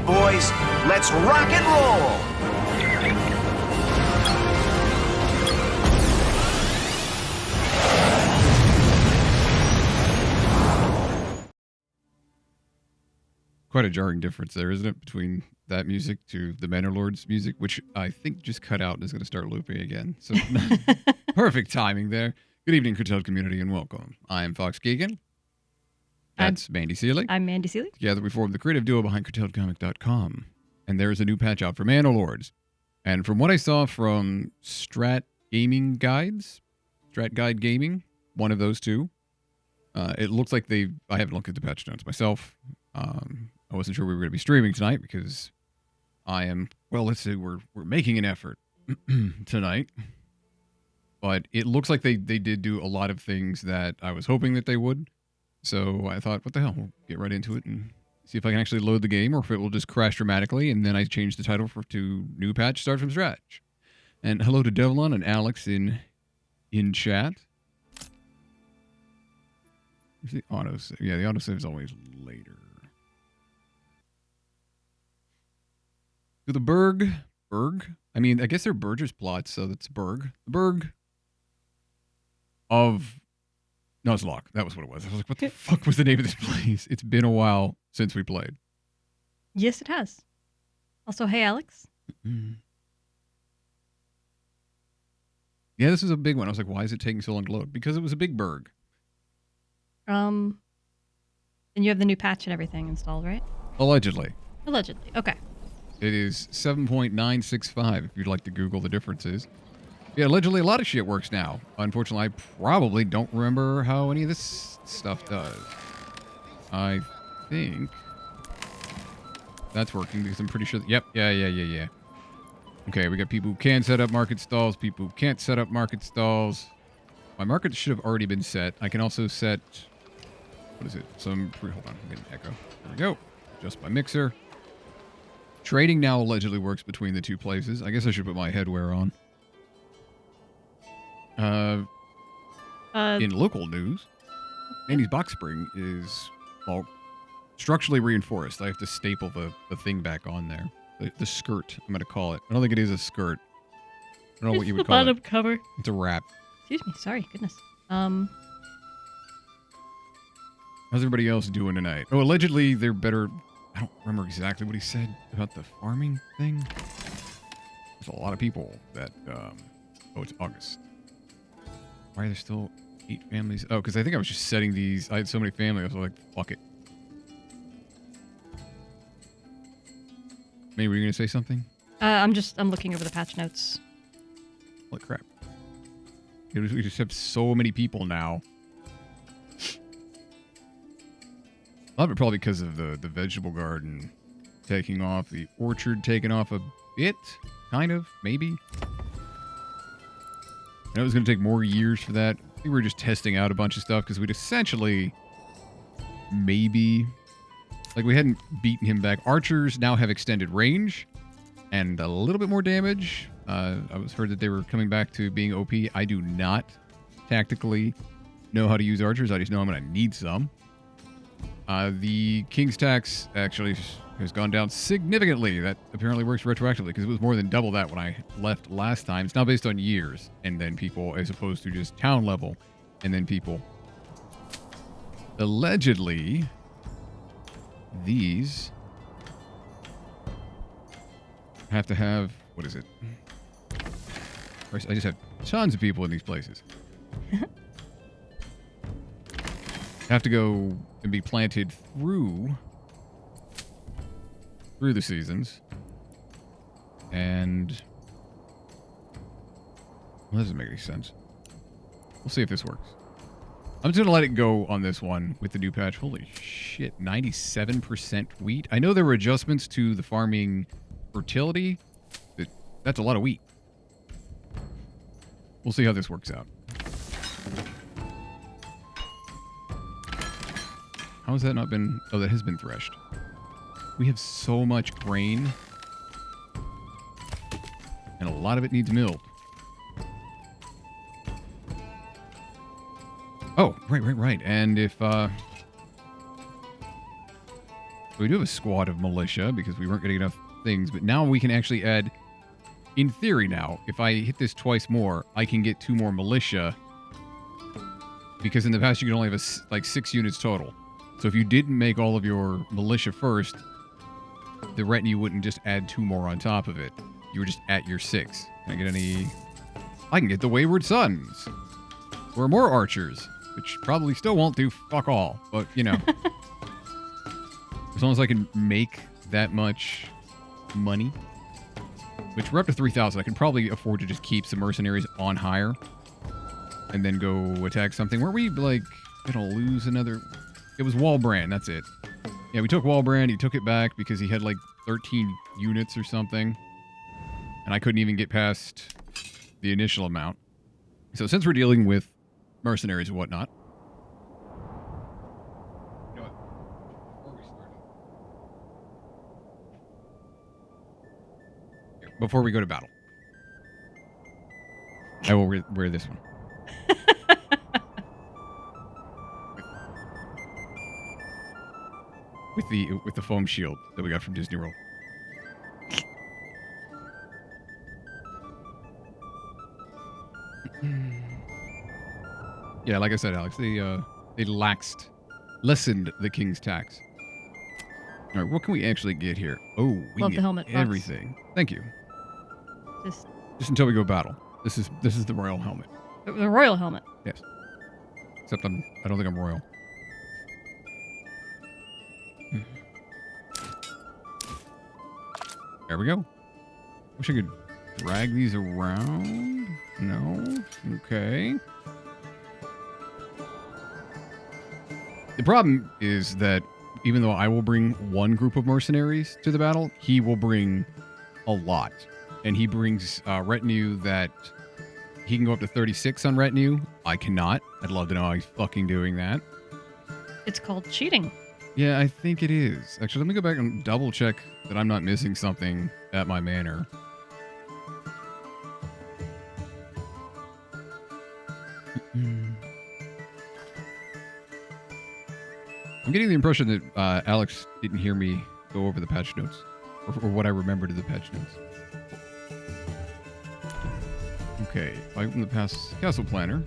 right, boys. Let's rock and roll. Quite a jarring difference there, isn't it, between that music to the Manor Lord's music, which I think just cut out and is going to start looping again. So perfect timing there. Good evening, Curtailed community, and welcome. I am Fox Geegan. That's Mandy Seeley. I'm Mandy Seeley. Together we form the creative duo behind CurtailedComic.com. And there is a new patch out for Manor Lords. And from what I saw from Strat Gaming Guides, Strat Guide Gaming, one of those two, it looks like I haven't looked at the patch notes myself. I wasn't sure we were going to be streaming tonight because let's say we're making an effort tonight. But it looks like they did do a lot of things that I was hoping that they would. So I thought, what the hell, we'll get right into it and see if I can actually load the game or if it will just crash dramatically. And then I changed the title to New Patch Start from Scratch. And hello to Devlon and Alex in chat. Where's the autosave? Yeah, the autosave is always later. To the Berg? I mean, I guess they're Burgess plots, so that's Berg. The Berg of Nuzlocke. That was what it was. I was like, what the fuck was the name of this place? It's been a while since we played. Yes, it has. Also, hey, Alex. Mm-hmm. Yeah, this is a big one. I was like, why is it taking so long to load? Because it was a big Berg. And you have the new patch and everything installed, right? Allegedly. Okay. It is 7.965 if you'd like to Google the differences. Yeah, allegedly a lot of shit works now. Unfortunately, I probably don't remember how any of this stuff does. I think that's working because I'm pretty sure. Yep. Yeah. Okay, we got people who can set up market stalls, people who can't set up market stalls. My market should have already been set. I can also set, what is it? Hold on, I'm getting an echo. There we go. Adjust my mixer. Trading now allegedly works between the two places. I guess I should put my headwear on. In local news, Andy's box spring is, structurally reinforced. I have to staple the thing back on there. The skirt, I'm going to call it. I don't think it is a skirt. I don't know what you would call it. Bottom cover. It's a wrap. Excuse me. Sorry. Goodness. How's everybody else doing tonight? Oh, allegedly they're better. I don't remember exactly what he said about the farming thing. There's a lot of people that, it's August. Why are there still 8 families? Oh, because I think I was just setting these. I had so many families, I was like, fuck it. Maybe were you going to say something? I'm looking over the patch notes. Holy crap. We just have so many people now. A lot of it probably because of the vegetable garden taking off, the orchard taking off a bit, kind of, maybe. I know it was going to take more years for that. I think we were just testing out a bunch of stuff because we'd essentially maybe, we hadn't beaten him back. Archers now have extended range and a little bit more damage. I was heard that they were coming back to being OP. I do not tactically know how to use archers. I just know I'm going to need some. The King's Tax actually has gone down significantly. That apparently works retroactively because it was more than double that when I left last time. It's now based on years and then people as opposed to just town level and then people. Allegedly, these have to have, what is it? I just have tons of people in these places. Have to go and be planted through the seasons. And that doesn't make any sense. We'll see if this works. I'm just going to let it go on this one with the new patch. Holy shit, 97% wheat. I know there were adjustments to the farming fertility. That's a lot of wheat. We'll see how this works out. How has that not been... Oh, that has been threshed. We have so much grain. And a lot of it needs milled. Oh, right. And if, So we do have a squad of militia because we weren't getting enough things, but now we can actually add, in theory now, if I hit this twice more, I can get 2 more militia, because in the past you could only have like 6 units total. So if you didn't make all of your militia first, the retinue wouldn't just add 2 more on top of it. You were just at your 6. Can I get any? I can get the Wayward Sons. Or more archers, which probably still won't do fuck all, but you know. As long as I can make that much money, which we're up to 3,000, I can probably afford to just keep some mercenaries on hire and then go attack something. Weren't we, like, gonna lose another? It was Walbrand, that's it. Yeah, we took Walbrand, he took it back because he had, like, 13 units or something. And I couldn't even get past the initial amount. So since we're dealing with mercenaries and whatnot, you know what? Before we go to battle, I will wear this one. with the foam shield that we got from Disney World. Yeah, like I said, Alex, they lessened the king's tax. All right, what can we actually get here? Oh, we Love can the helmet get box. everything. Thank you. Just Just until we go battle. This is the royal helmet. the royal helmet. Yes. Except I don't think I'm royal. There we go. Wish I could drag these around. No. Okay. The problem is that even though I will bring one group of mercenaries to the battle, he will bring a lot. And he brings retinue that he can go up to 36 on retinue. I cannot. I'd love to know how he's fucking doing that. It's called cheating. Yeah, I think it is. Actually, let me go back and double check that I'm not missing something at my manor. I'm getting the impression that Alex didn't hear me go over the patch notes, or what I remembered of the patch notes. Okay, if I open the castle planner.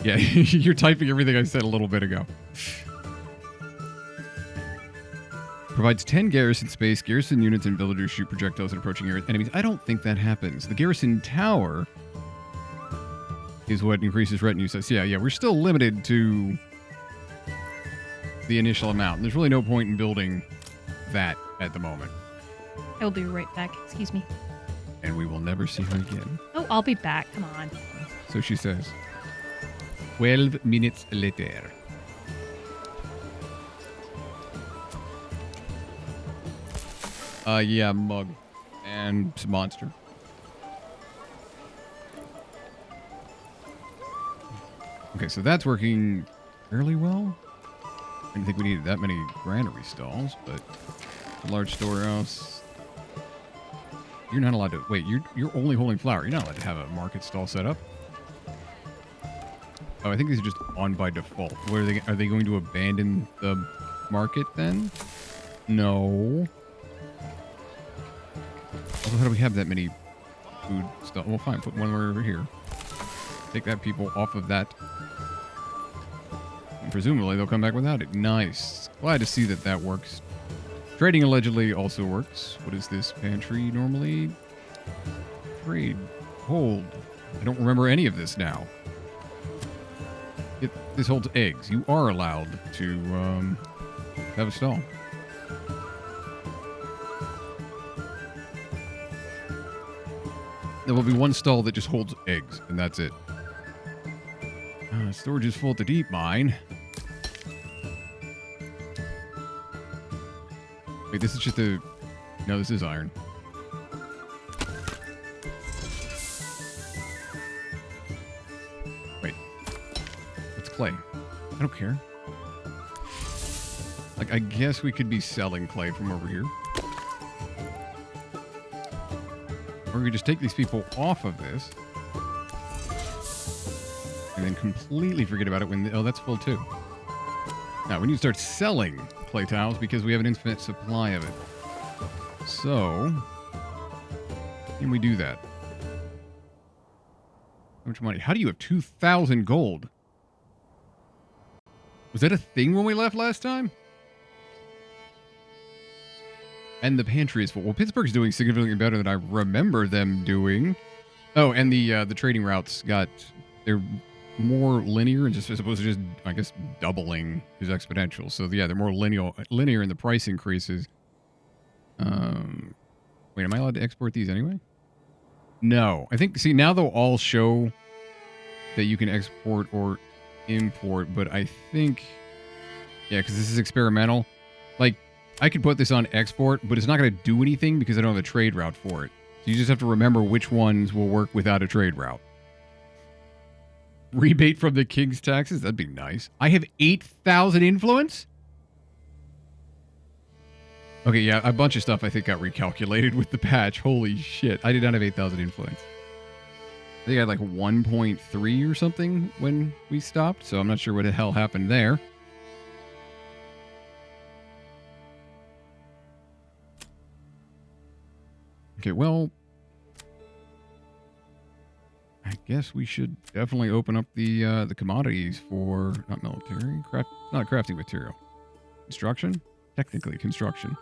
Yeah, you're typing everything I said a little bit ago. Provides 10 garrison space. Garrison units and villagers shoot projectiles at approaching enemies. I don't think that happens. The garrison tower is what increases retinue size. Yeah, we're still limited to the initial amount. There's really no point in building that at the moment. I will be right back. Excuse me. And we will never see her again. Oh, I'll be back. Come on. So she says. 12 minutes later. Yeah, mug. And monster. Okay, so that's working fairly well. I didn't think we needed that many granary stalls, but a large storehouse. You're not allowed to... Wait, you're only holding flour. You're not allowed to have a market stall set up. Oh, I think these are just on by default. What are they going to abandon the market then? No. Also, how do we have that many food stuff? Well, fine. Put one over here. Take that people off of that. And presumably, they'll come back without it. Nice. Glad to see that that works. Trading allegedly also works. What is this pantry normally? Trade. Hold. I don't remember any of this now. This holds eggs. You are allowed to have a stall. There will be one stall that just holds eggs, and that's it. Storage is full at the deep mine. Wait, this is just a... No, this is iron. Wait. It's clay. I don't care. Like, I guess we could be selling clay from over here. Or we could just take these people off of this. And then completely forget about it when... Oh, that's full too. Now, we need to start selling play tiles because we have an infinite supply of it. So, can we do that? How much money? How do you have 2,000 gold? Was that a thing when we left last time? And the pantry is full. Well, Pittsburgh's doing significantly better than I remember them doing. Oh, and the trading routes they're more linear and just as opposed to just, I guess, doubling is exponential. So yeah, they're more linear in the price increases. Wait, am I allowed to export these anyway? No. I think, see, now they'll all show that you can export or import, but I think, yeah, because this is experimental. Like, I could put this on export, but it's not going to do anything because I don't have a trade route for it. So you just have to remember which ones will work without a trade route. Rebate from the king's taxes? That'd be nice. I have 8,000 influence? Okay, yeah, a bunch of stuff I think got recalculated with the patch. Holy shit. I did not have 8,000 influence. I think I had like 1.3 or something when we stopped, so I'm not sure what the hell happened there. Okay, well, I guess we should definitely open up the commodities for, not military, not crafting material. Construction? Technically construction.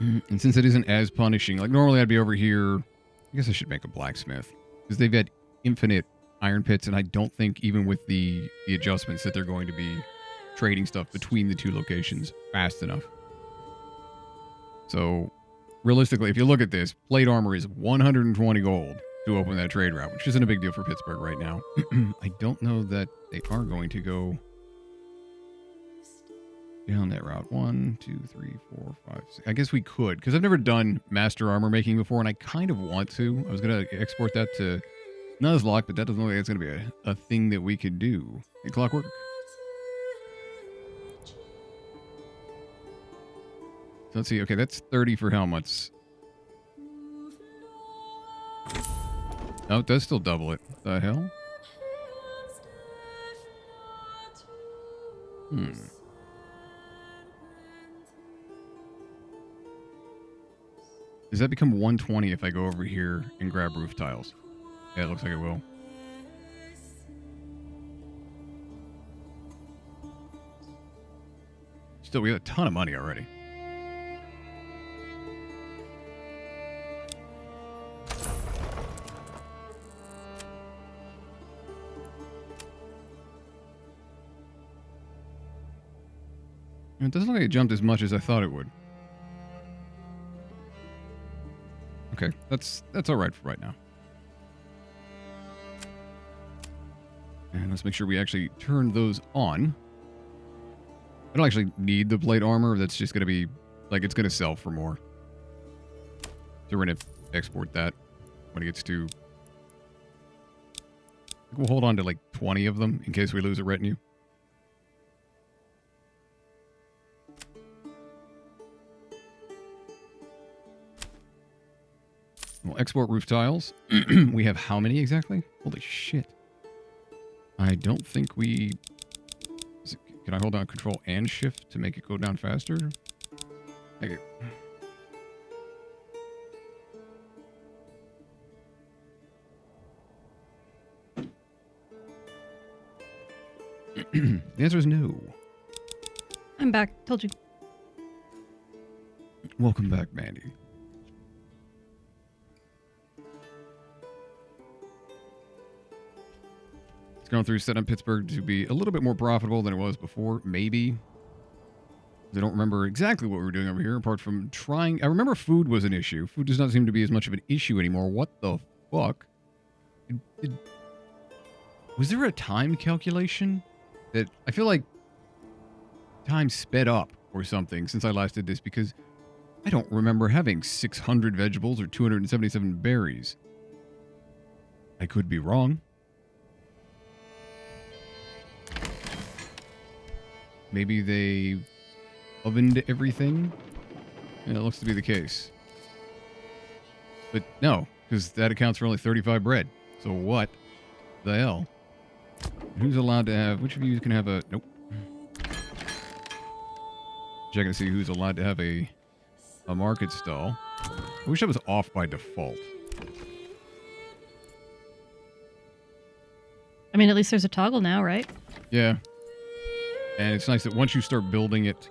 And since it isn't as punishing, like normally I'd be over here, I guess I should make a blacksmith. Because they've got infinite iron pits, and I don't think even with the adjustments that they're going to be trading stuff between the two locations fast enough. So, realistically, if you look at this, plate armor is 120 gold to open that trade route, which isn't a big deal for Pittsburgh right now. I don't know that they are going to go down that route. 1, 2, 3, 4, 5, 6. I guess we could, because I've never done master armor making before, and I kind of want to. I was going to export that to Nuzlocke, but that doesn't look like it's going to be a thing that we could do. Hey, Clockwork. So let's see. Okay, that's 30 for helmets. Oh, it does still double it. The hell? Does that become 120 if I go over here and grab roof tiles? Yeah, it looks like it will. Still, we have a ton of money already. It doesn't look like it jumped as much as I thought it would. Okay, that's all right for right now. And let's make sure we actually turn those on. I don't actually need the plate armor. That's just going to be, like, it's going to sell for more. So we're going to export that when it gets to... We'll hold on to, like, 20 of them in case we lose a retinue. We'll export roof tiles. We have how many exactly? Holy shit. I don't think we... Can I hold down Control and Shift to make it go down faster? Okay. The answer is no. I'm back. Told you. Welcome back, Mandy. Going through setting up Pittsburgh to be a little bit more profitable than it was before, maybe. I don't remember exactly what we were doing over here, apart from trying... I remember food was an issue. Food does not seem to be as much of an issue anymore. What the fuck? Was there a time calculation? That I feel like time sped up or something since I last did this, because I don't remember having 600 vegetables or 277 berries. I could be wrong. Maybe they ovened everything? And it looks to be the case. But no, because that accounts for only 35 bread. So what the hell? Who's allowed to have... Which of you can have a... Nope. Checking to see who's allowed to have a market stall. I wish that was off by default. I mean, at least there's a toggle now, right? Yeah. And it's nice that once you start building it,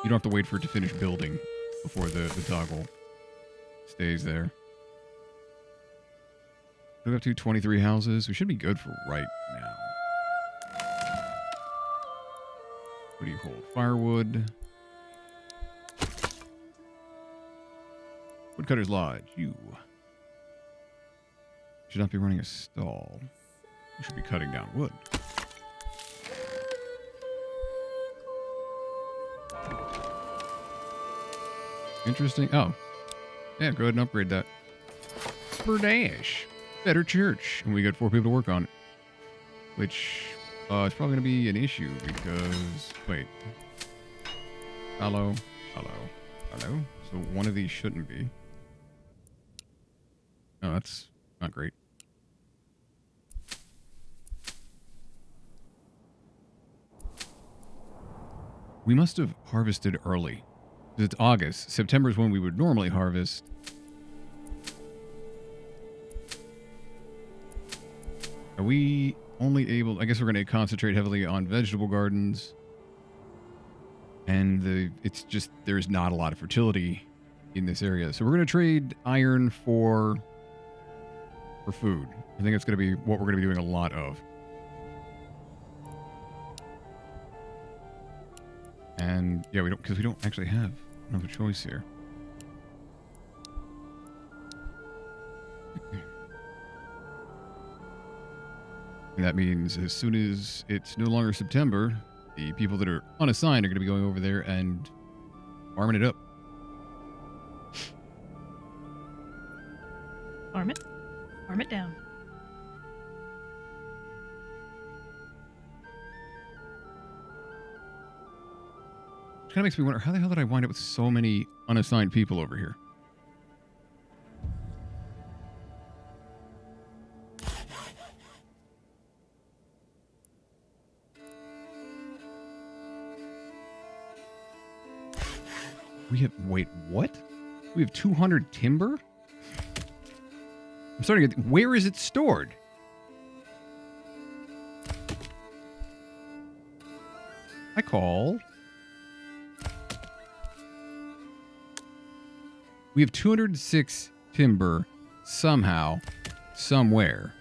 you don't have to wait for it to finish building before the toggle stays there. We have 23 houses. We should be good for right now. What do you hold? Firewood. Woodcutter's Lodge. You should not be running a stall. You should be cutting down wood. Interesting. Oh. Yeah, go ahead and upgrade that. Berdash. Better church. And we got 4 people to work on it. Which is probably going to be an issue because... Wait. Hello. Hello. Hello. So one of these shouldn't be. Oh, that's not great. We must have harvested early. It's August. September is when we would normally harvest. Are we only able... I guess we're going to concentrate heavily on vegetable gardens. And it's just... There's not a lot of fertility in this area. So we're going to trade iron for food. I think that's going to be what we're going to be doing a lot of. And yeah, because we don't actually have another choice here. And that means as soon as it's no longer September, the people that are unassigned are going to be going over there and farming it up. Farm it. Farm it down. Which kind of makes me wonder, how the hell did I wind up with so many unassigned people over here? Wait, what? We have 200 timber? I'm starting to get, where is it stored? I call. We have 206 timber somehow, somewhere.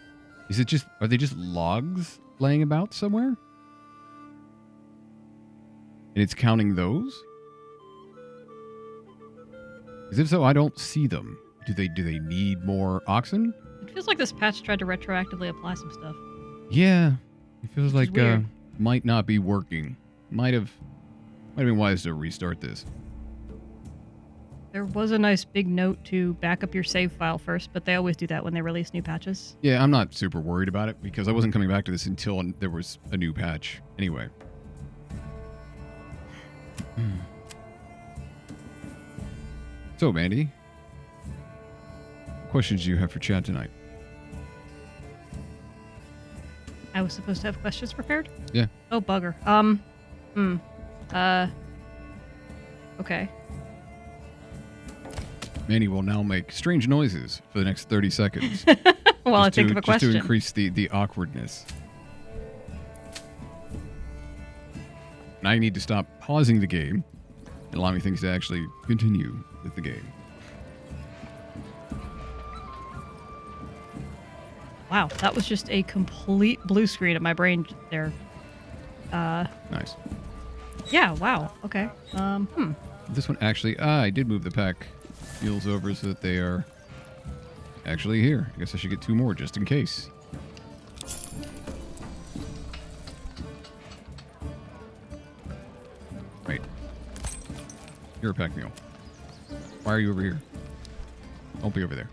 Is it just, are they just logs laying about somewhere? And it's counting those? Because if so, I don't see them. Do they need more oxen? It feels like this patch tried to retroactively apply some stuff. Yeah. It feels like weird. might not be working. Might have been wise to restart this. There was a nice big note to back up your save file first, but they always do that when they release new patches. Yeah, I'm not super worried about it because I wasn't coming back to this until there was a new patch. Anyway. So, Mandy, what questions do you have for Chad tonight? I was supposed to have questions prepared? Yeah. Oh, bugger. Okay. Mandy will now make strange noises for the next 30 seconds. Well, I think of a question. Just to increase the awkwardness. And I need to stop pausing the game and allowing things to actually continue with the game. Wow, that was just a complete blue screen at my brain there. Nice. Yeah, wow. Okay. This one actually, I did move the pack mules over so that they are actually here. I guess I should get 2 more just in case. Wait. You're a pack mule. Why are you over here? Don't be over there.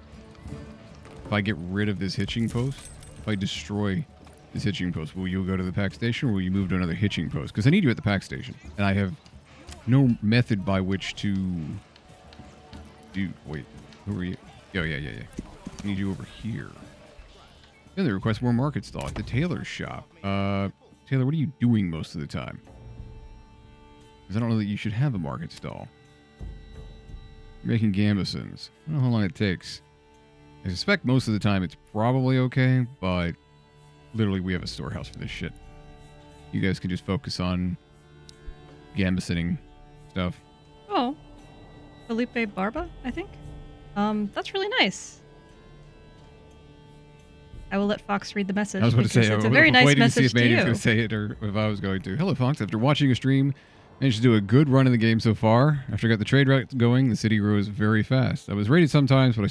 If I get rid of this hitching post, if I destroy this hitching post, will you go to the pack station or will you move to another hitching post? Because I need you at the pack station. And I have no method by which to do... Wait, who are you? Oh, yeah. I need you over here. And they request more market stall at the tailor's shop. Taylor, what are you doing most of the time? Because I don't know that you should have a market stall. You're making gambesons. I don't know how long it takes. I suspect most of the time it's probably okay, but literally we have a storehouse for this shit. You guys can just focus on gambesoning stuff. Oh, Felipe Barba, I think. That's really nice. I will let Fox read the message. I was about to say, it's a very nice waiting message to see if Manny was you. going to say it or if I was going to. Hello, Fox. After watching a stream, managed to do a good run in the game so far. After I got the trade route going, the city grows very fast. I was raided sometimes, but I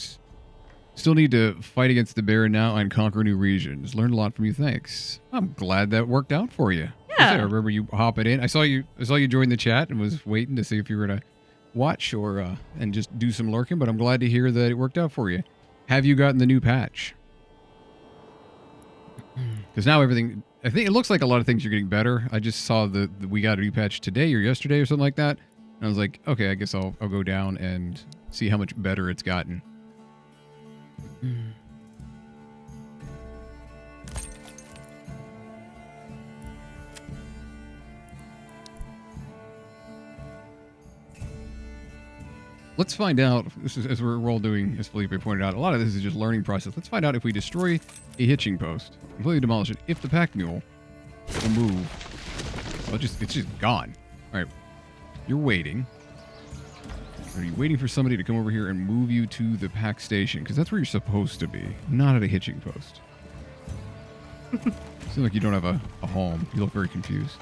still need to fight against the Baron now and conquer new regions. Learned a lot from you. Thanks. I'm glad that worked out for you. Yeah. I remember you hopping in. I saw you join the chat and was waiting to see if you were going to watch or and just do some lurking, but I'm glad to hear that it worked out for you. Have you gotten the new patch? Because now everything, I think it looks like a lot of things are getting better. I just saw that we got a new patch today or yesterday or something like that. And I was like, okay, I guess I'll go down and see how much better it's gotten. Let's find out, this is as we're all doing, as Felipe pointed out, a lot of this is just learning process. Let's find out if we destroy a hitching post, completely demolish it, if the pack mule will move. Well, it's just gone. All right, you're waiting. Are you waiting for somebody to come over here and move you to the pack station? Because that's where you're supposed to be, not at a hitching post. Seems like you don't have a home. You look very confused.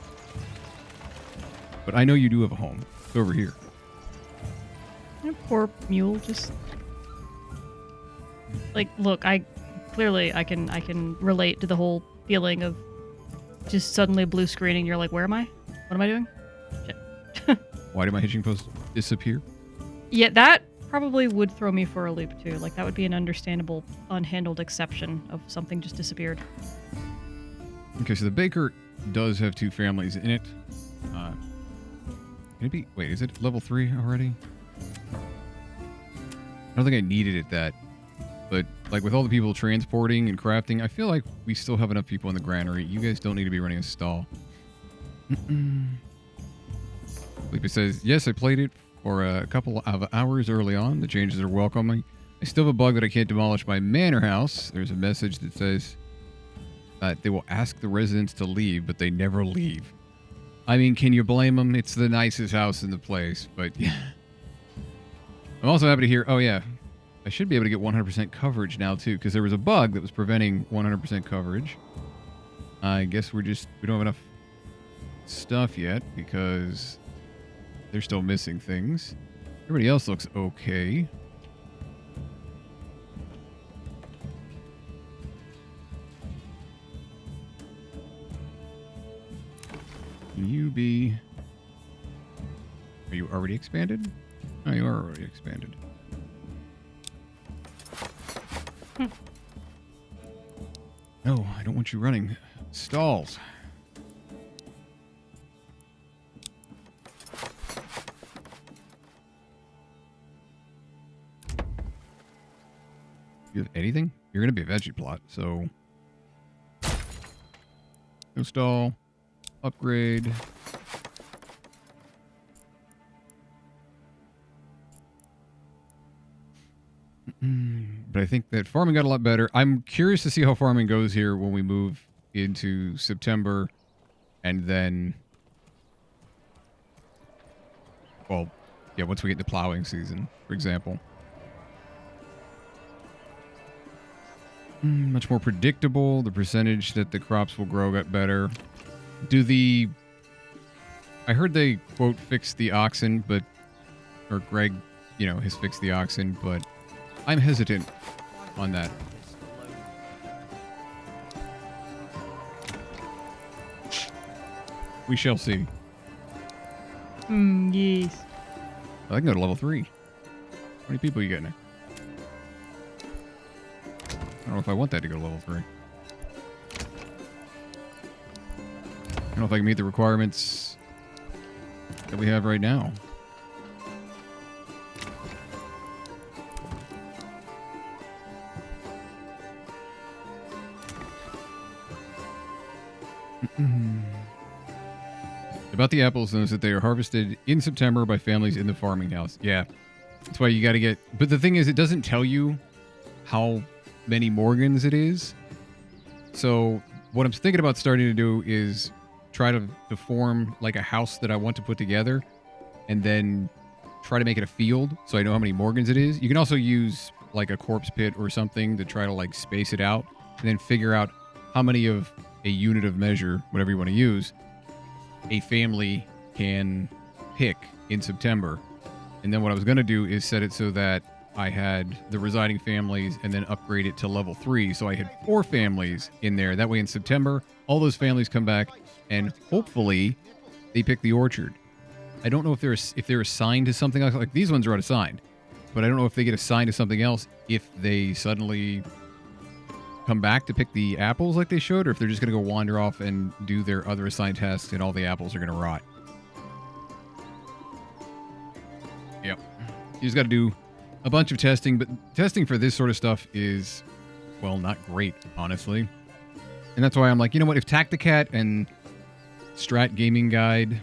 But I know you do have a home. It's over here. Poor mule, just like, look, I can relate to the whole feeling of just suddenly blue screening. You're like, where am I? What am I doing? Shit. Why did my hitching post disappear? Yeah, that probably would throw me for a loop too. Like, that would be an understandable unhandled exception of something just disappeared. Okay, so the baker does have 2 families in it. Can it be? Wait, is it level 3 already? I don't think I needed it that, but like with all the people transporting and crafting, I feel like we still have enough people in the granary. You guys don't need to be running a stall. Felipe says, yes, I played it for a couple of hours early on. The changes are welcoming. I still have a bug that I can't demolish my manor house. There's a message that says that they will ask the residents to leave, but they never leave. I mean, can you blame them? It's the nicest house in the place, but yeah. I'm also happy to hear, oh yeah, I should be able to get 100% coverage now too, because there was a bug that was preventing 100% coverage. I guess we don't have enough stuff yet because they're still missing things. Everybody else looks okay. Can you be... Are you already expanded? Oh, you are already expanded. No, I don't want you running stalls. You have anything? You're going to be a veggie plot, so... No stall. Upgrade. But I think that farming got a lot better. I'm curious to see how farming goes here when we move into September and then... Well, yeah, once we get to plowing season, for example. Much more predictable. The percentage that the crops will grow got better. I heard they, quote, fixed the oxen, but... Or Greg, has fixed the oxen, but I'm hesitant on that. We shall see. Yes. I can go to level 3. How many people are you getting there? I don't know if I want that to go to level 3. I don't know if I can meet the requirements that we have right now. About the apples knows that they are harvested in September by families in the farming house. Yeah. That's why you got to get... But the thing is, it doesn't tell you how many Morgans it is. So what I'm thinking about starting to do is try to form like a house that I want to put together and then try to make it a field so I know how many Morgans it is. You can also use like a corpse pit or something to try to like space it out and then figure out how many of a unit of measure, whatever you want to use, a family can pick in September. And then what I was going to do is set it so that I had the residing families and then upgrade it to level 3. So I had 4 families in there. That way in September, all those families come back and hopefully they pick the orchard. I don't know if they're assigned to something else. Like these ones are unassigned. But I don't know if they get assigned to something else if they suddenly come back to pick the apples like they should, or if they're just going to go wander off and do their other assigned tasks and all the apples are going to rot. Yep. You just got to do a bunch of testing, but testing for this sort of stuff is, well, not great, honestly. And that's why I'm like, you know what, if Tacticat and Strat Gaming Guide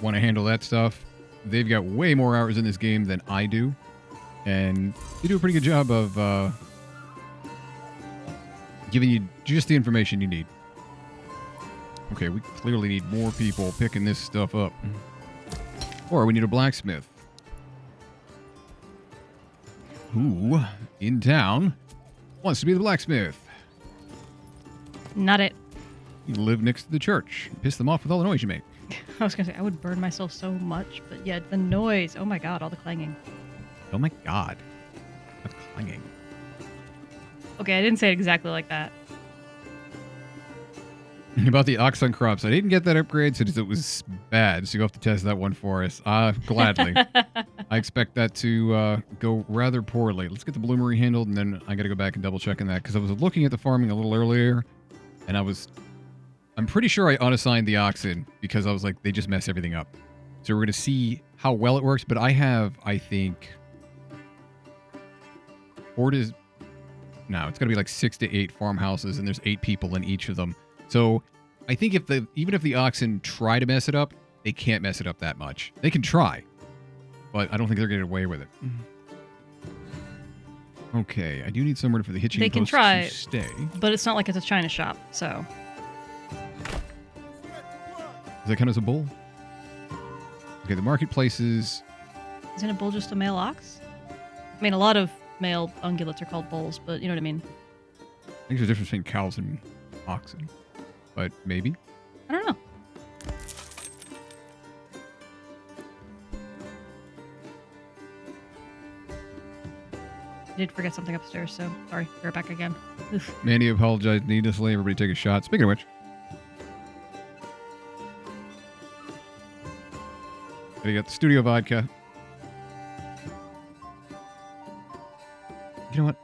want to handle that stuff, they've got way more hours in this game than I do. And they do a pretty good job of giving you just the information you need. Okay, we clearly need more people picking this stuff up. Or we need a blacksmith. Who, in town, wants to be the blacksmith? Not it. You live next to the church. Piss them off with all the noise you make. I was going to say, I would burn myself so much, but yeah, the noise. Oh my god, all the clanging. Oh my god. That's clanging. Okay, I didn't say it exactly like that. About the oxen crops, I didn't get that upgrade since it was bad, so you have to test that one for us. Gladly. I expect that to go rather poorly. Let's get the bloomery handled, and then I got to go back and double check on that, because I was looking at the farming a little earlier, and I'm pretty sure I unassigned the oxen, because I was like, they just mess everything up. So we're going to see how well it works, but I have, I think, no, it's going to be like 6 to 8 farmhouses, and there's 8 people in each of them. So I think even if the oxen try to mess it up, they can't mess it up that much. They can try, but I don't think they're going to get away with it. Okay, I do need somewhere for the hitching They can post try, to stay. but it's not like it's a china shop, so. Does that count as a bull? Okay, the marketplaces. Isn't a bull just a male ox? I mean, a lot of male ungulates are called bulls, but you know what I mean. I think there's a difference between cows and oxen, but maybe. I don't know. I did forget something upstairs, so sorry. Be right back again. Oof. Mandy apologized needlessly. Everybody take a shot. Speaking of which. We got the studio vodka. You know what?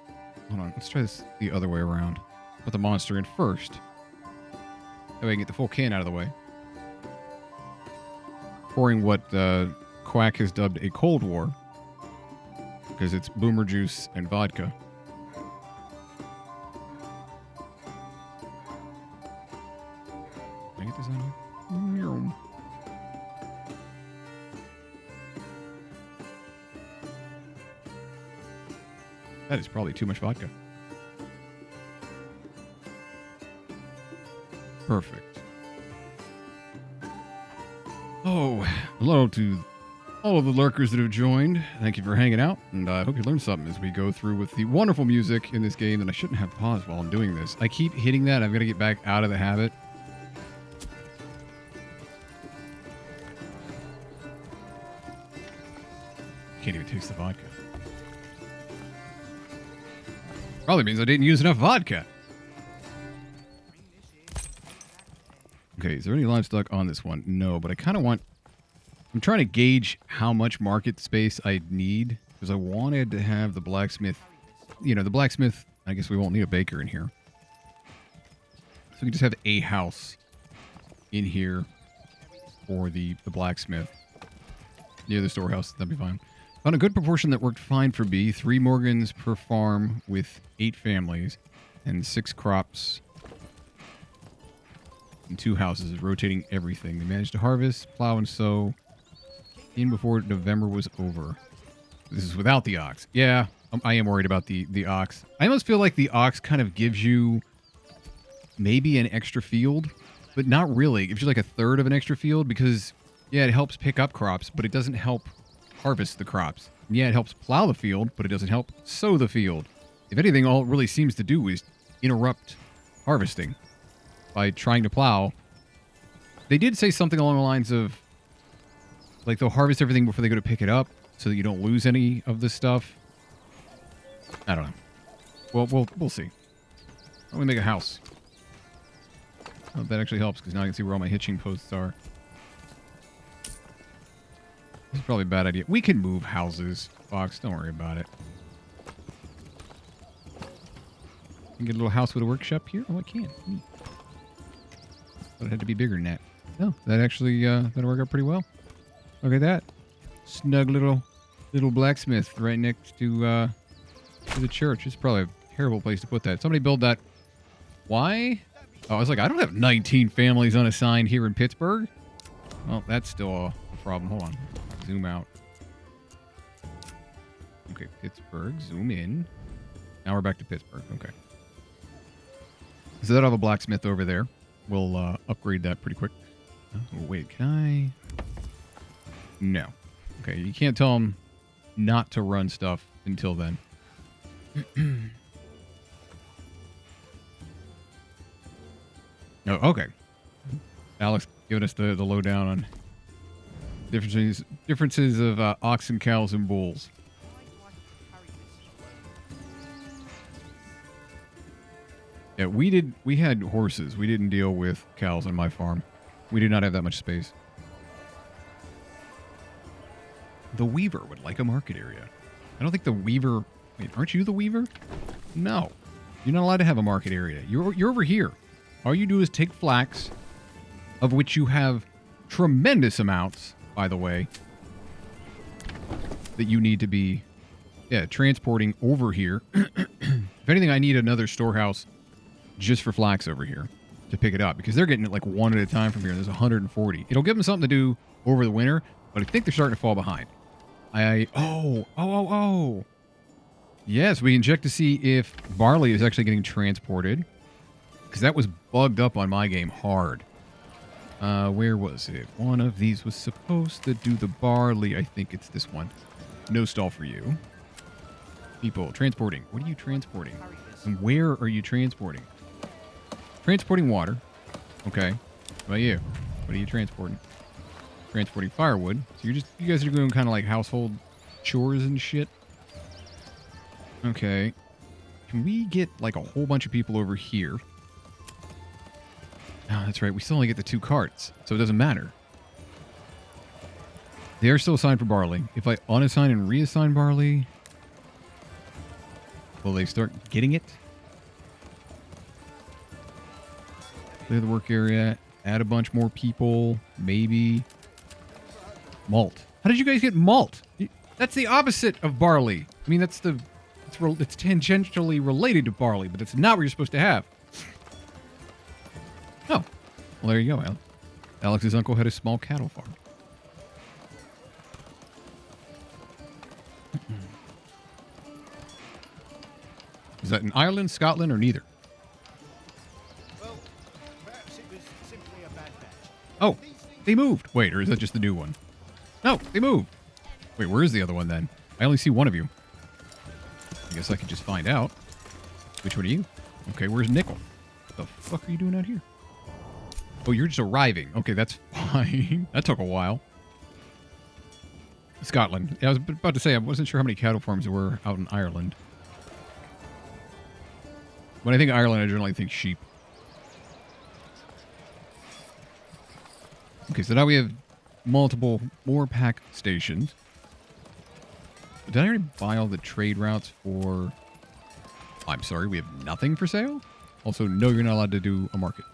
Hold on. Let's try this the other way around. Put the monster in first. That way I can get the full can out of the way. Pouring what Quack has dubbed a Cold War. Because it's boomer juice and vodka. Can I get this on here? That is probably too much vodka. Perfect. Oh, hello to all of the lurkers that have joined. Thank you for hanging out, and I hope you learned something as we go through with the wonderful music in this game that I shouldn't have paused while I'm doing this. I keep hitting that. I've got to get back out of the habit. Can't even taste the vodka. Probably means I didn't use enough vodka. Okay, is there any livestock on this one? No, but I kind of want... I'm trying to gauge how much market space I need, because I wanted to have the blacksmith... You know, the blacksmith... I guess we won't need a baker in here. So we can just have a house in here for the blacksmith. Near the storehouse, that'd be fine. Found a good proportion that worked fine for B. 3 Morgans per farm with 8 families and 6 crops. and 2 houses, rotating everything. They managed to harvest, plow, and sow in before November was over. This is without the ox. Yeah, I am worried about the ox. I almost feel like the ox kind of gives you maybe an extra field, but not really. It gives you like a third of an extra field because, yeah, it helps pick up crops, but it doesn't help harvest the crops. Yeah, it helps plow the field, but it doesn't help sow the field. If anything, all it really seems to do is interrupt harvesting by trying to plow. They did say something along the lines of, like, they'll harvest everything before they go to pick it up so that you don't lose any of this stuff. I don't know. Well, we'll see. Why don't we make a house? Oh, that actually helps because now I can see where all my hitching posts are. This is probably a bad idea. We can move houses, Fox. Don't worry about it. You can get a little house with a workshop here? Oh, I can. Neat. Thought it had to be bigger than that. No, that actually, that'll work out pretty well. Look at that. Snug little blacksmith right next to the church. It's probably a terrible place to put that. Somebody build that. Why? Oh, I was like, I don't have 19 families unassigned here in Pittsburgh. Well, that's still a problem. Hold on. Zoom out. Okay, Pittsburgh. Zoom in. Now we're back to Pittsburgh. Okay. So that'll have a blacksmith over there. We'll upgrade that pretty quick. Oh, wait, can I? No. Okay, you can't tell them not to run stuff until then. Oh, okay. Alex giving us the lowdown on differences of oxen, cows, and bulls. Yeah, we had horses. We didn't deal with cows on my farm. We did not have that much space. The Weaver would like a market area. I don't think the Weaver... Wait, aren't you the Weaver? No. You're not allowed to have a market area. You're over here. All you do is take flax, of which you have tremendous amounts, by the way, that you need to be, transporting over here. If anything, I need another storehouse just for flax over here to pick it up, because they're getting it like one at a time from here. There's 140. It'll give them something to do over the winter, but I think they're starting to fall behind. Oh. Yes, we can check to see if barley is actually getting transported, because that was bugged up on my game hard. Where was it? One of these was supposed to do the barley. I think it's this one. No stall for you. People, transporting. What are you transporting? And where are you transporting? Transporting water. Okay. What about you? What are you transporting? Transporting firewood. So you guys are doing kind of like household chores and shit. Okay. Can we get like a whole bunch of people over here? Oh, that's right. We still only get the 2 carts, so it doesn't matter. They are still assigned for barley. If I unassign and reassign barley, will they start getting it? Clear the work area. Add a bunch more people. Maybe. Malt. How did you guys get malt? That's the opposite of barley. I mean, it's tangentially related to barley, but it's not what you're supposed to have. Oh. Well, there you go, Alex. Alex's uncle had a small cattle farm. Is that in Ireland, Scotland, or neither? Well, perhaps it was simply a bad batch. Oh, they moved. Wait, or is that just the new one? No, they moved. Wait, where is the other one then? I only see one of you. I guess I could just find out. Which one are you? Okay, where's Nickel? What the fuck are you doing out here? Oh, you're just arriving. Okay, that's fine. That took a while. Scotland. Yeah, I was about to say, I wasn't sure how many cattle farms there were out in Ireland. When I think Ireland, I generally think sheep. Okay, so now we have multiple more pack stations. Did I already buy all the trade routes for... I'm sorry, we have nothing for sale? Also, no, you're not allowed to do a market.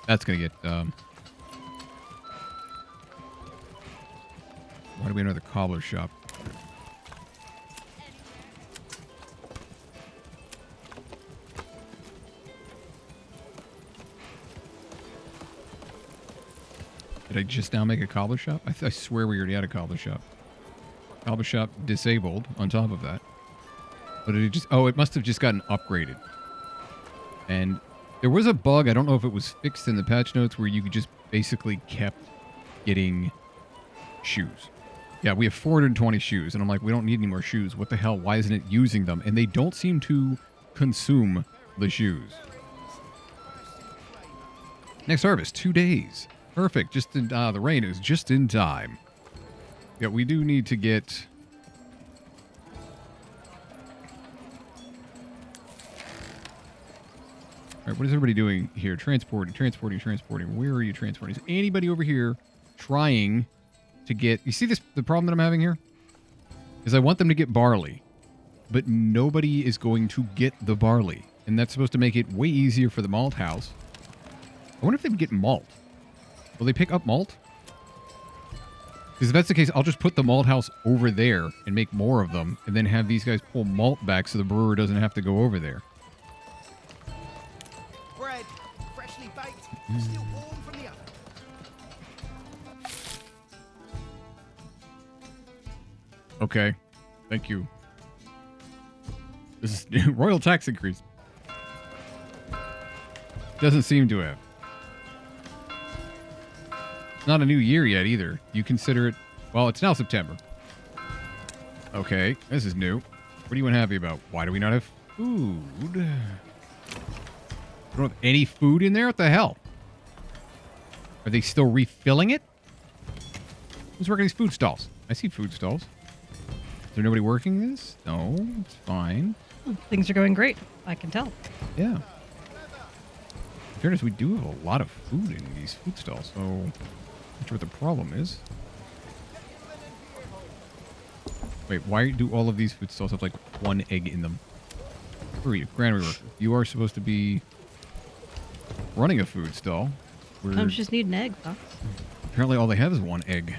That's going to get... Why do we have another cobbler shop? Did I just now make a cobbler shop? I swear we already had a cobbler shop. Cobbler shop disabled on top of that. But it just... Oh, it must have just gotten upgraded. And there was a bug. I don't know if it was fixed in the patch notes where you just basically kept getting shoes. Yeah, we have 420 shoes. And I'm like, we don't need any more shoes. What the hell? Why isn't it using them? And they don't seem to consume the shoes. Next harvest, 2 days. Perfect. Just in, the rain is just in time. Yeah, we do need to get... All right, what is everybody doing here? Transporting. Where are you transporting? Is anybody over here trying to get... You see this? The problem that I'm having here? Is I want them to get barley, but nobody is going to get the barley. And that's supposed to make it way easier for the malt house. I wonder if they can get malt. Will they pick up malt? Because if that's the case, I'll just put the malt house over there and make more of them, and then have these guys pull malt back so the brewer doesn't have to go over there. Bread, freshly baked, still warm from the oven. Okay. Thank you. This is royal tax increase. Doesn't seem to have. It's not a new year yet either. You consider it... Well, it's now September. Okay, this is new. What are you unhappy about? Why do we not have food? We don't have any food in there? What the hell? Are they still refilling it? Who's working these food stalls? I see food stalls. Is there nobody working this? No, it's fine. Things are going great. I can tell. Yeah. In fairness, we do have a lot of food in these food stalls, so I'm not sure what the problem is. Wait, why do all of these food stalls have like 1 egg in them? Who are you? Granary worker. You are supposed to be running a food stall. I just need an egg, Fox. Apparently all they have is 1 egg.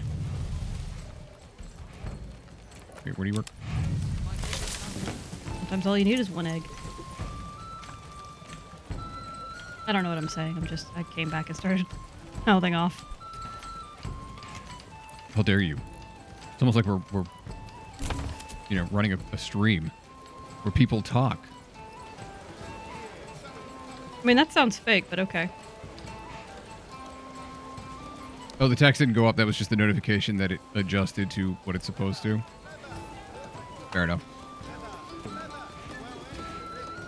Wait, where do you work? Sometimes all you need is 1 egg. I don't know what I'm saying. I came back and started mouthing off. How dare you? It's almost like we're you know, running a stream where people talk. I mean, that sounds fake, but okay. Oh, the text didn't go up. That was just the notification that it adjusted to what it's supposed to. Fair enough.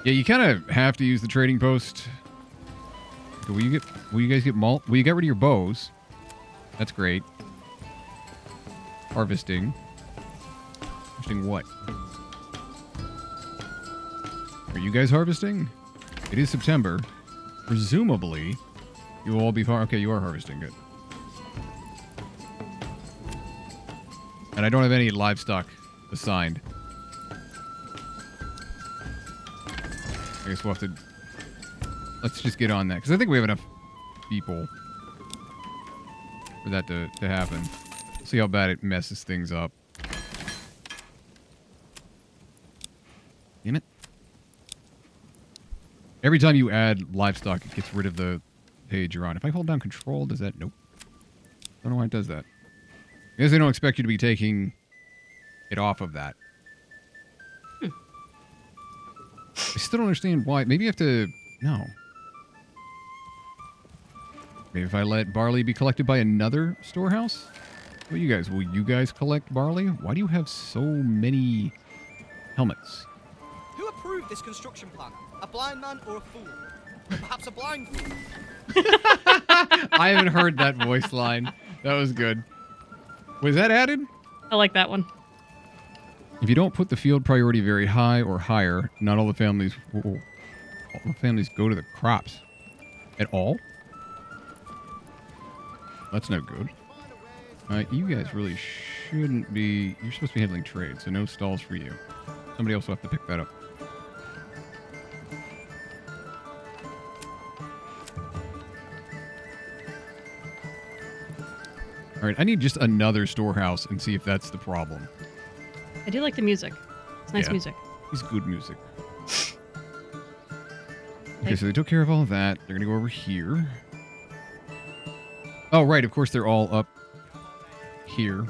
Yeah, you kind of have to use the trading post. Will you guys get malt? Well, you got rid of your bows. That's great. Harvesting. Harvesting what? Are you guys harvesting? It is September. Presumably, you will all be okay, you are harvesting. Good. And I don't have any livestock assigned. I guess we'll have to... Let's just get on that. Because I think we have enough people for that to happen. See how bad it messes things up. Damn it. Every time you add livestock, it gets rid of the page you're on. If I hold down control, does that... Nope. Don't know why it does that. I guess they don't expect you to be taking it off of that. I still don't understand why. Maybe you have to... No. Maybe if I let barley be collected by another storehouse? What you guys? Will you guys collect barley? Why do you have so many helmets? Who approved this construction plan? A blind man or a fool? Or perhaps a blind fool? I haven't heard that voice line. That was good. Was that added? I like that one. If you don't put the field priority very high or higher, not all the families go to the crops. At all? That's no good. You guys really shouldn't be... You're supposed to be handling trade, so no stalls for you. Somebody else will have to pick that up. All right, I need just another storehouse and see if that's the problem. I do like the music. It's nice Yeah. music. It's good music. Okay, so they took care of all of that. They're going to go over here. Oh, right. Of course, they're all up here.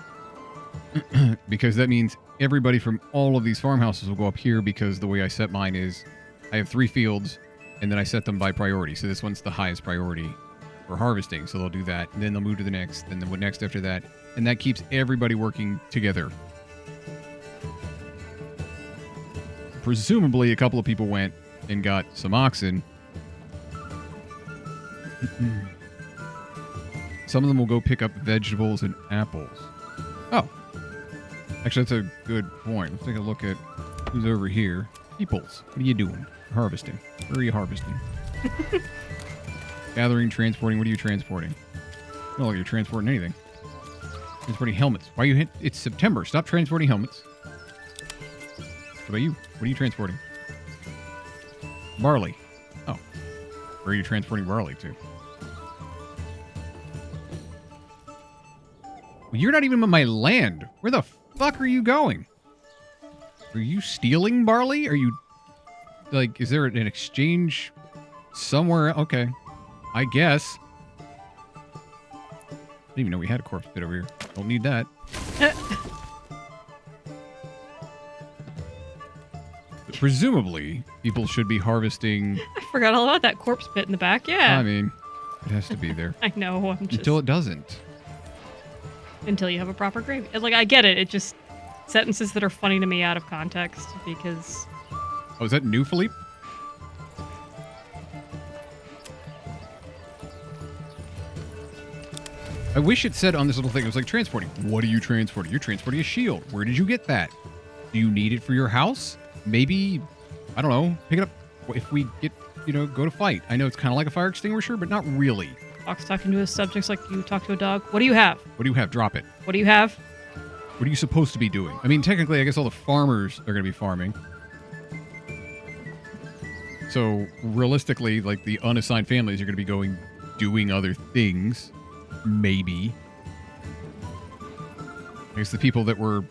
Because that means everybody from all of these farmhouses will go up here, because the way I set mine is I have 3 fields and then I set them by priority. So this one's the highest priority for harvesting. So they'll do that, and then they'll move to the next, and then what next after that. And that keeps everybody working together. Presumably, a couple of people went and got some oxen. Some of them will go pick up vegetables and apples. Oh. Actually, that's a good point. Let's take a look at who's over here. Peoples, what are you doing? Harvesting. Where are you harvesting? Gathering, transporting. What are you transporting? Oh, look, you're transporting anything. Transporting helmets. Why are you hit? It's September. Stop transporting helmets. What about you? What are you transporting? Barley. Oh. Where are you transporting barley to? Well, you're not even on my land. Where the fuck are you going? Are you stealing barley? Are you... Like, is there an exchange somewhere? Okay. I guess. I didn't even know we had a corpse pit over here. Don't need that. Presumably, people should be harvesting... I forgot all about that corpse pit in the back. Yeah. I mean, it has to be there. I know. I'm just... Until it doesn't. Until you have a proper grave. Like, I get it. It just... Sentences that are funny to me out of context, because... Oh, is that new, Philippe? I wish it said on this little thing, it was like transporting. What are you transporting? You're transporting a shield. Where did you get that? Do you need it for your house? Maybe, I don't know, pick it up if we get, go to fight. I know it's kind of like a fire extinguisher, but not really. Fox talking to his subjects like you talk to a dog. What do you have? What do you have? Drop it. What do you have? What are you supposed to be doing? I mean, technically, I guess all the farmers are going to be farming. So, realistically, like, the unassigned families are going to be doing other things. Maybe. I guess the people that were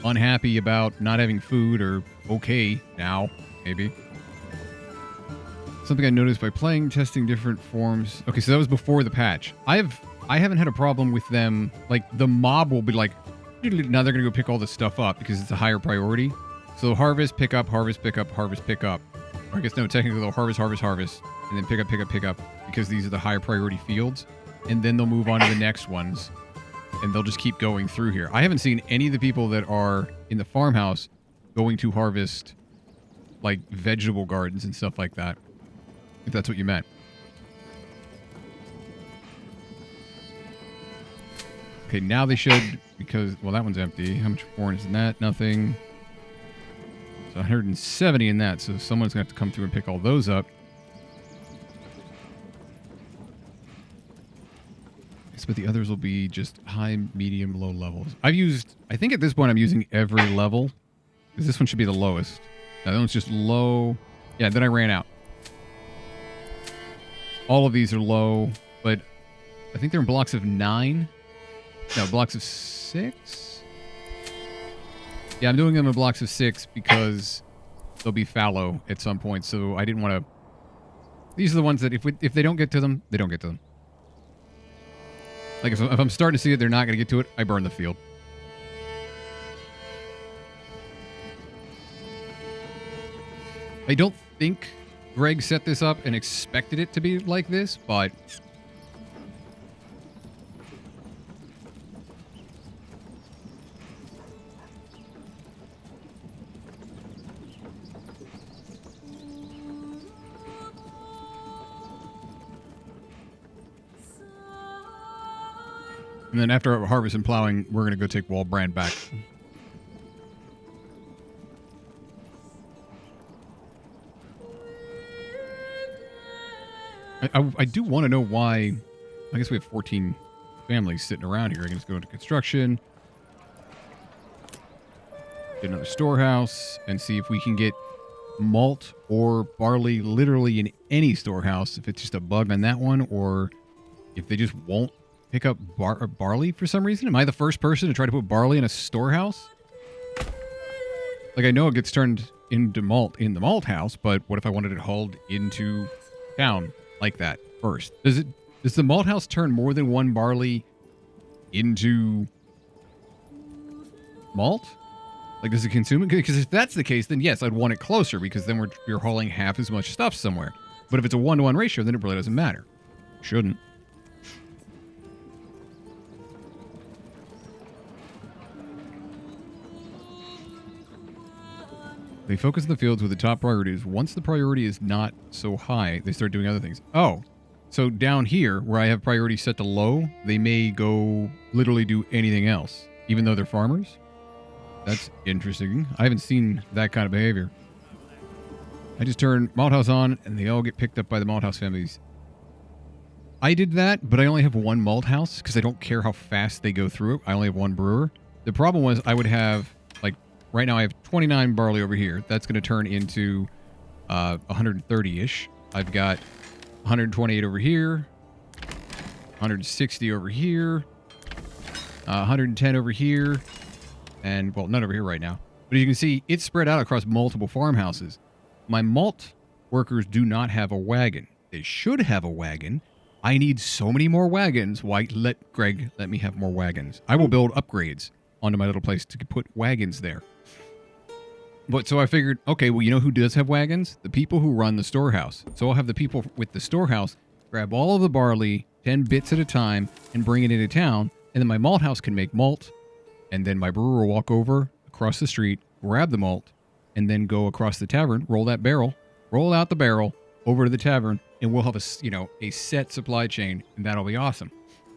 unhappy about not having food are okay now, maybe. Something I noticed by playing, testing different forms. Okay, so that was before the patch. I haven't had a problem with them. Like, the mob will be like, now they're going to go pick all this stuff up because it's a higher priority. So harvest, pick up, harvest, pick up, harvest, pick up. Or I guess, no, technically they'll harvest, harvest, harvest, and then pick up, pick up, pick up, because these are the higher priority fields. And then they'll move on to the next ones, and they'll just keep going through here. I haven't seen any of the people that are in the farmhouse going to harvest, like, vegetable gardens and stuff like that, if that's what you meant. Okay, now they should, because, well, that one's empty. How much corn is in that? Nothing. So 170 in that, so someone's going to have to come through and pick all those up. But the others will be just high, medium, low levels. I think at this point I'm using every level. Because this one should be the lowest. Now, that one's just low. Yeah, then I ran out. All of these are low, but I think they're in blocks of 9. No, blocks of 6? Yeah, I'm doing them in blocks of 6 because they'll be fallow at some point. So I didn't want to... These are the ones that if they don't get to them, they don't get to them. Like, if I'm starting to see it, they're not going to get to it, I burn the field. I don't think Greg set this up and expected it to be like this, but... And then after harvest and plowing, we're going to go take Wallbrand back. I do want to know why... I guess we have 14 families sitting around here. I can just go into construction. Get another storehouse. And see if we can get malt or barley literally in any storehouse. If it's just a bug on that one. Or if they just won't pick up barley for some reason. Am I the first person to try to put barley in a storehouse? Like, I know it gets turned into malt in the malt house, but what if I wanted it hauled into town like that first? Does it Does the malt house turn more than one barley into malt? Like, does it consume it? Because if that's the case, then yes, I'd want it closer because then you're hauling half as much stuff somewhere. But if it's a 1-to-1 ratio, then it really doesn't matter. Shouldn't. They focus on the fields with the top priorities. Once the priority is not so high, they start doing other things. Oh, so down here, where I have priority set to low, they may go literally do anything else, even though they're farmers? That's interesting. I haven't seen that kind of behavior. I just turn malt house on, and they all get picked up by the malt house families. I did that, but I only have one malt house, because I don't care how fast they go through it. I only have one brewer. The problem was I would have, like, right now I have 29 barley over here. That's going to turn into 130-ish. I've got 128 over here, 160 over here, 110 over here, and, well, none over here right now. But as you can see, it's spread out across multiple farmhouses. My malt workers do not have a wagon. They should have a wagon. I need so many more wagons. Why, Greg, let me have more wagons. I will build upgrades onto my little place to put wagons there. But so I figured, okay, well, you know who does have wagons? The people who run the storehouse. So I'll have the people with the storehouse grab all of the barley, 10 bits at a time, and bring it into town. And then my malt house can make malt. And then my brewer will walk over across the street, grab the malt, and then go across the tavern, roll that barrel, roll out the barrel over to the tavern, and we'll have a set supply chain, and that'll be awesome.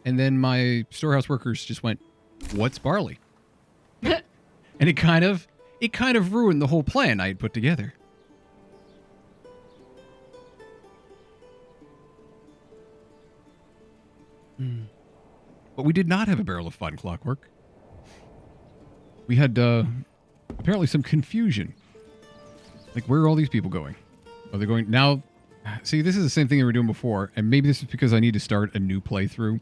And then my storehouse workers just went, "What's barley?" And it kind of ruined the whole plan I had put together. But we did not have a barrel of fun, Clockwork. We had apparently some confusion. Like, where are all these people going? Are they going now? See, this is the same thing they were doing before, and maybe this is because I need to start a new playthrough.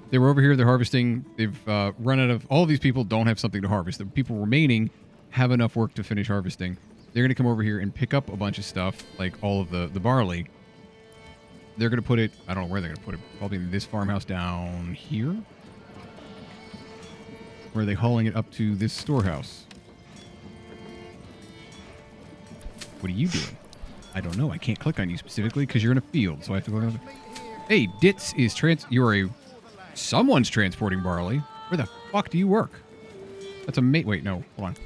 They were over here, they're harvesting. They've run out of... All of these people don't have something to harvest. The people remaining have enough work to finish harvesting. They're going to come over here and pick up a bunch of stuff, like all of the barley. They're going to put it... I don't know where they're going to put it. Probably in this farmhouse down here? Or are they hauling it up to this storehouse? What are you doing? I don't know. I can't click on you specifically because you're in a field, so I have to go... Hey, Ditz is Someone's transporting barley. Where the fuck do you work? That's a mate. Wait, no. Hold on.